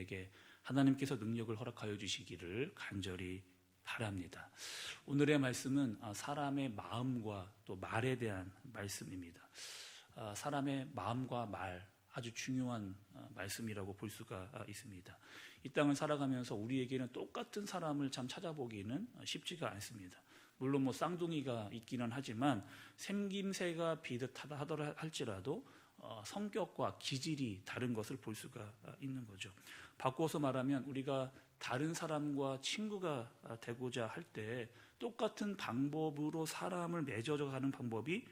우리에게 하나님께서 능력을 허락하여 주시기를 간절히 바랍니다. 오늘의 말씀은 사람의 마음과 또 말에 대한 말씀입니다. 사람의 마음과 말, 아주 중요한 말씀이라고 볼 수가 있습니다. 이 땅을 살아가면서 우리에게는 똑같은 사람을 참 찾아보기는 쉽지가 않습니다. 물론 쌍둥이가 있기는 하지만 생김새가 비슷하다 하더라 할지라도 성격과 기질이 다른 것을 볼 수가 있는 거죠. 바꿔서 말하면 우리가 다른 사람과 친구가 되고자 할 때 똑같은 방법으로 사람을 맺어져 가는 방법이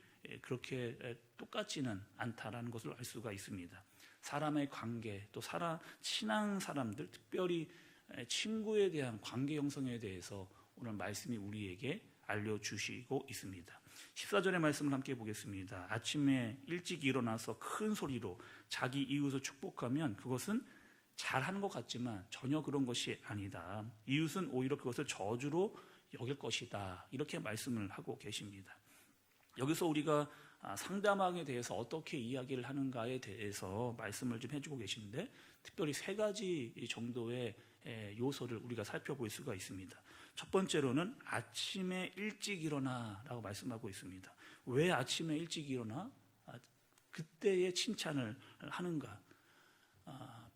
그렇게 똑같지는 않다라는 것을 알 수가 있습니다. 사람의 관계, 또 친한 사람들, 특별히 친구에 대한 관계 형성에 대해서 오늘 말씀이 우리에게 알려주시고 있습니다. 14절의 말씀을 함께 보겠습니다. 아침에 일찍 일어나서 큰 소리로 자기 이웃을 축복하면 그것은 잘하는 것 같지만 전혀 그런 것이 아니다. 이웃은 오히려 그것을 저주로 여길 것이다. 이렇게 말씀을 하고 계십니다. 여기서 우리가 상대방에 대해서 어떻게 이야기를 하는가에 대해서 말씀을 좀 해주고 계시는데, 특별히 세 가지 정도의 요소를 우리가 살펴볼 수가 있습니다. 첫 번째로는 아침에 일찍 일어나 라고 말씀하고 있습니다. 왜 아침에 일찍 일어나? 그때의 칭찬을 하는가?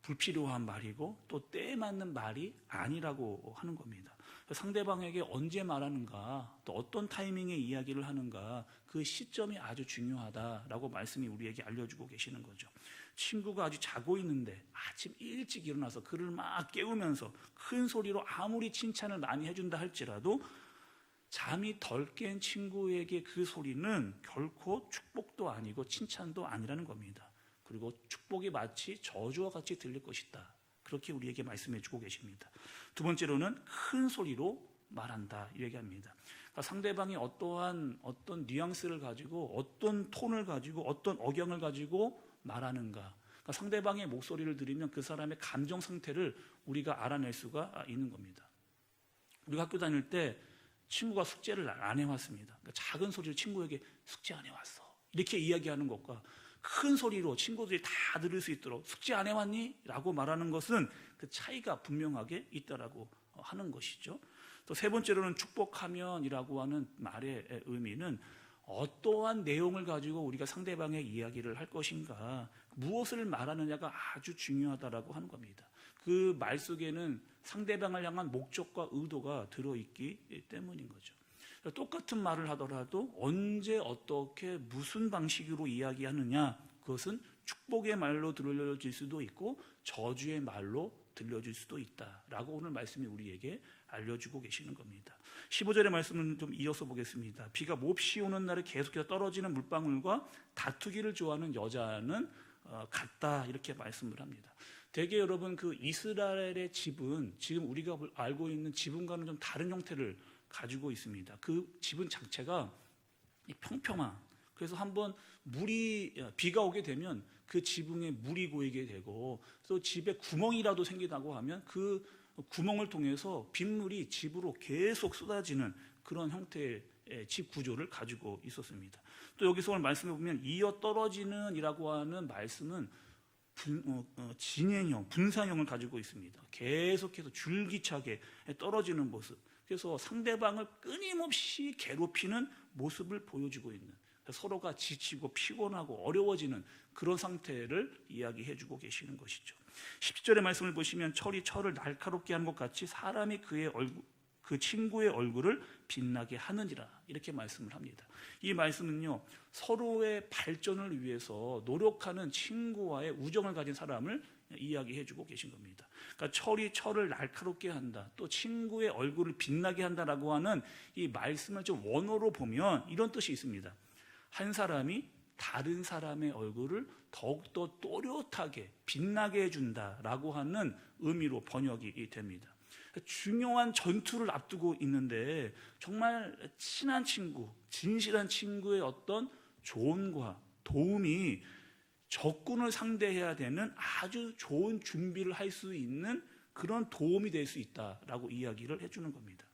불필요한 말이고 또 때에 맞는 말이 아니라고 하는 겁니다. 상대방에게 언제 말하는가, 또 어떤 타이밍에 이야기를 하는가, 그 시점이 아주 중요하다라고 말씀이 우리에게 알려주고 계시는 거죠. 친구가 아주 자고 있는데 아침 일찍 일어나서 그를 막 깨우면서 큰 소리로 아무리 칭찬을 많이 해준다 할지라도 잠이 덜 깬 친구에게 그 소리는 결코 축복도 아니고 칭찬도 아니라는 겁니다. 그리고 축복이 마치 저주와 같이 들릴 것이다. 그렇게 우리에게 말씀해 주고 계십니다. 두 번째로는 큰 소리로 말한다, 이 얘기합니다. 그러니까 상대방이 어떤 뉘앙스를 가지고, 어떤 톤을 가지고, 어떤 억양을 가지고 말하는가. 그러니까 상대방의 목소리를 들으면 그 사람의 감정 상태를 우리가 알아낼 수가 있는 겁니다. 우리가 학교 다닐 때 친구가 숙제를 안 해왔습니다. 그러니까 작은 소리로 친구에게 숙제 안 해왔어, 이렇게 이야기하는 것과 큰 소리로 친구들이 다 들을 수 있도록 숙제 안 해왔니? 라고 말하는 것은 그 차이가 분명하게 있다라고 하는 것이죠. 또 세 번째로는 축복하면이라고 하는 말의 의미는 어떠한 내용을 가지고 우리가 상대방의 이야기를 할 것인가, 무엇을 말하느냐가 아주 중요하다라고 하는 겁니다. 그 말 속에는 상대방을 향한 목적과 의도가 들어있기 때문인 거죠. 똑같은 말을 하더라도 언제 어떻게 무슨 방식으로 이야기하느냐, 그것은 축복의 말로 들려질 수도 있고 저주의 말로 들려질 수도 있다라고 오늘 말씀이 우리에게 알려주고 계시는 겁니다. 15절의 말씀은 좀 이어서 보겠습니다. 비가 몹시 오는 날에 계속해서 떨어지는 물방울과 다투기를 좋아하는 여자는 같다, 이렇게 말씀을 합니다. 대개 여러분, 그 이스라엘의 집은 지금 우리가 알고 있는 지붕과는 좀 다른 형태를 가지고 있습니다. 그 지붕 자체가 평평한, 그래서 한번 비가 오게 되면 그 지붕에 물이 고이게 되고, 또 집에 구멍이라도 생기다고 하면 그 구멍을 통해서 빗물이 집으로 계속 쏟아지는 그런 형태의 집 구조를 가지고 있었습니다. 또 여기서 오늘 말씀해 보면 이어 떨어지는 이라고 하는 말씀은 진행형, 분산형을 가지고 있습니다. 계속해서 줄기차게 떨어지는 모습. 그래서 상대방을 끊임없이 괴롭히는 모습을 보여주고 있는, 서로가 지치고 피곤하고 어려워지는 그런 상태를 이야기해주고 계시는 것이죠. 17절의 말씀을 보시면 철이 철을 날카롭게 하는 것 같이 사람이 그 친구의 얼굴을 빛나게 하느니라, 이렇게 말씀을 합니다. 이 말씀은요, 서로의 발전을 위해서 노력하는 친구와의 우정을 가진 사람을 이야기해주고 계신 겁니다. 그러니까 철이 철을 날카롭게 한다, 또 친구의 얼굴을 빛나게 한다라고 하는 이 말씀을 좀 원어로 보면 이런 뜻이 있습니다. 한 사람이 다른 사람의 얼굴을 더욱더 또렷하게 빛나게 해준다라고 하는 의미로 번역이 됩니다. 중요한 전투를 앞두고 있는데 정말 친한 친구, 진실한 친구의 어떤 조언과 도움이 적군을 상대해야 되는 아주 좋은 준비를 할 수 있는 그런 도움이 될 수 있다라고 이야기를 해주는 겁니다.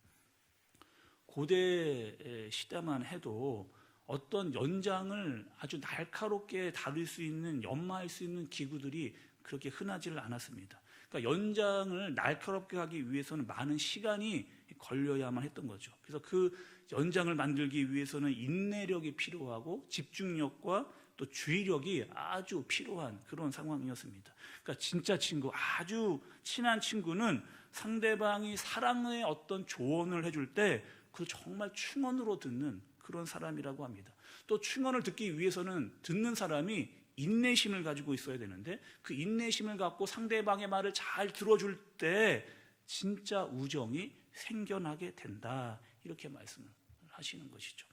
고대 시대만 해도 어떤 연장을 아주 날카롭게 다룰 수 있는, 연마할 수 있는 기구들이 그렇게 흔하지를 않았습니다. 그러니까 연장을 날카롭게 하기 위해서는 많은 시간이 걸려야만 했던 거죠. 그래서 그 연장을 만들기 위해서는 인내력이 필요하고 집중력과 또 주의력이 아주 필요한 그런 상황이었습니다. 그러니까 진짜 친구, 아주 친한 친구는 상대방이 사랑의 어떤 조언을 해줄 때 그걸 정말 충언으로 듣는 그런 사람이라고 합니다. 또 충언을 듣기 위해서는 듣는 사람이 인내심을 가지고 있어야 되는데 그 인내심을 갖고 상대방의 말을 잘 들어줄 때 진짜 우정이 생겨나게 된다, 이렇게 말씀을 하시는 것이죠.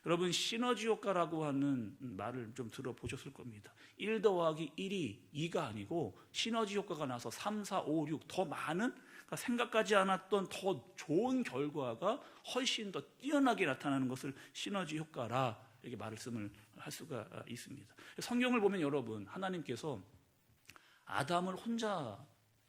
여러분, 시너지 효과라고 하는 말을 좀 들어보셨을 겁니다. 1 더하기 1이 2가 아니고 시너지 효과가 나서 3, 4, 5, 6 더 많은, 그러니까 생각하지 않았던 더 좋은 결과가 훨씬 더 뛰어나게 나타나는 것을 시너지 효과라 이렇게 말씀을 할 수가 있습니다. 성경을 보면 여러분, 하나님께서 아담을 혼자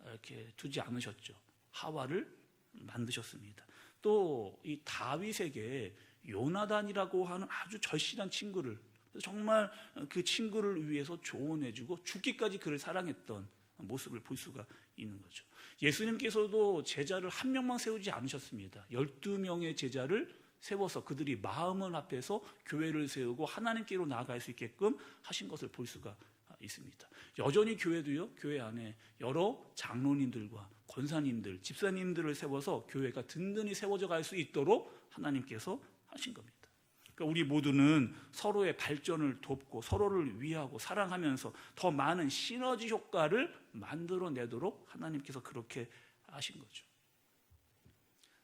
이렇게 두지 않으셨죠. 하와를 만드셨습니다. 또 이 다윗에게 요나단이라고 하는 아주 절실한 친구를, 정말 그 친구를 위해서 조언해주고 죽기까지 그를 사랑했던 모습을 볼 수가 있는 거죠. 예수님께서도 제자를 한 명만 세우지 않으셨습니다. 12명의 제자를 세워서 그들이 마음을 합해서 교회를 세우고 하나님께로 나아갈 수 있게끔 하신 것을 볼 수가 있습니다. 여전히 교회도요, 교회 안에 여러 장로님들과 권사님들, 집사님들을 세워서 교회가 든든히 세워져 갈 수 있도록 하나님께서 하신 겁니다. 그러니까 우리 모두는 서로의 발전을 돕고 서로를 위하고 사랑하면서 더 많은 시너지 효과를 만들어내도록 하나님께서 그렇게 하신 거죠.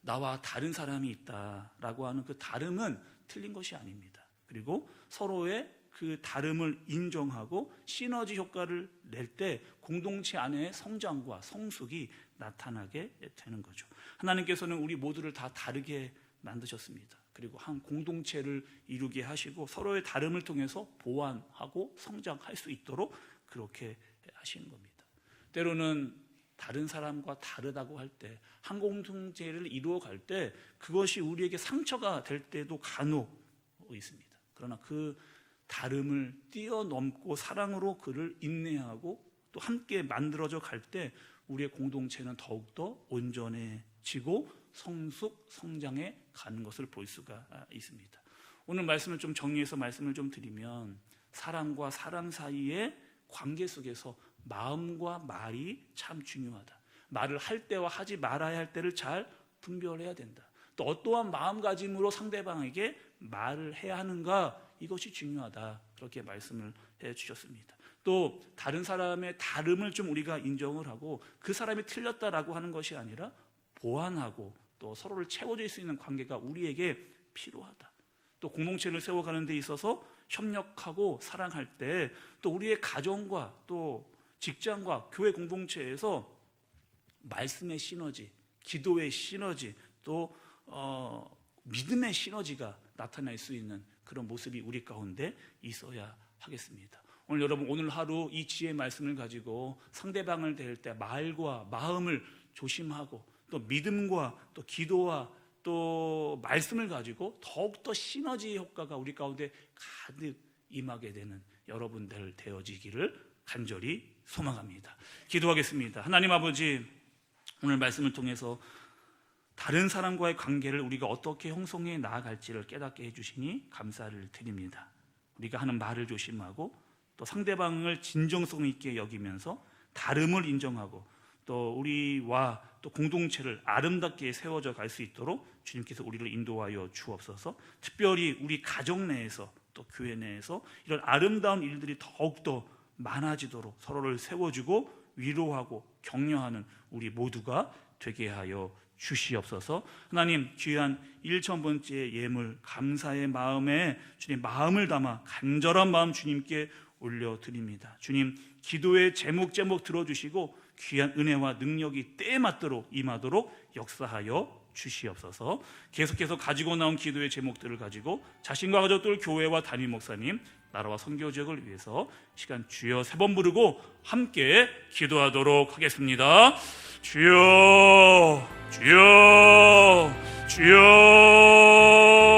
나와 다른 사람이 있다라고 하는 그 다름은 틀린 것이 아닙니다. 그리고 서로의 그 다름을 인정하고 시너지 효과를 낼 때 공동체 안에 성장과 성숙이 나타나게 되는 거죠. 하나님께서는 우리 모두를 다 다르게 만드셨습니다. 그리고 한 공동체를 이루게 하시고 서로의 다름을 통해서 보완하고 성장할 수 있도록 그렇게 하시는 겁니다. 때로는 다른 사람과 다르다고 할 때, 한 공동체를 이루어갈 때 그것이 우리에게 상처가 될 때도 간혹 있습니다. 그러나 그 다름을 뛰어넘고 사랑으로 그를 인내하고 또 함께 만들어져 갈 때 우리의 공동체는 더욱더 온전해지고 성숙, 성장해 가는 것을 볼 수가 있습니다. 오늘 말씀을 좀 정리해서 말씀을 좀 드리면, 사람과 사람 사이의 관계 속에서 마음과 말이 참 중요하다. 말을 할 때와 하지 말아야 할 때를 잘 분별해야 된다. 또 어떠한 마음가짐으로 상대방에게 말을 해야 하는가, 이것이 중요하다, 그렇게 말씀을 해 주셨습니다. 또 다른 사람의 다름을 좀 우리가 인정을 하고 그 사람이 틀렸다라고 하는 것이 아니라 보완하고 또 서로를 채워줄 수 있는 관계가 우리에게 필요하다. 또 공동체를 세워가는 데 있어서 협력하고 사랑할 때 또 우리의 가정과 또 직장과 교회 공동체에서 말씀의 시너지, 기도의 시너지, 또 믿음의 시너지가 나타날 수 있는 그런 모습이 우리 가운데 있어야 하겠습니다. 오늘 여러분, 오늘 하루 이 지혜의 말씀을 가지고 상대방을 대할 때 말과 마음을 조심하고 또 믿음과 또 기도와 또 말씀을 가지고 더욱더 시너지 효과가 우리 가운데 가득 임하게 되는 여러분들 되어지기를 간절히 소망합니다. 기도하겠습니다. 하나님 아버지, 오늘 말씀을 통해서 다른 사람과의 관계를 우리가 어떻게 형성해 나아갈지를 깨닫게 해주시니 감사를 드립니다. 우리가 하는 말을 조심하고 또 상대방을 진정성 있게 여기면서 다름을 인정하고 또 우리와 또 공동체를 아름답게 세워져 갈 수 있도록 주님께서 우리를 인도하여 주옵소서. 특별히 우리 가정 내에서 또 교회 내에서 이런 아름다운 일들이 더욱더 많아지도록 서로를 세워주고 위로하고 격려하는 우리 모두가 되게 하여 주시옵소서. 하나님, 귀한 1,000번째 예물 감사의 마음에 주님 마음을 담아 간절한 마음 주님께 올려드립니다. 주님, 기도의 제목 들어주시고 귀한 은혜와 능력이 때에 맞도록 임하도록 역사하여 주시옵소서. 계속해서 가지고 나온 기도의 제목들을 가지고 자신과 가족들, 교회와 담임 목사님, 나라와 선교 지역을 위해서 시간 주여 3번 부르고 함께 기도하도록 하겠습니다. 주여, 주여, 주여.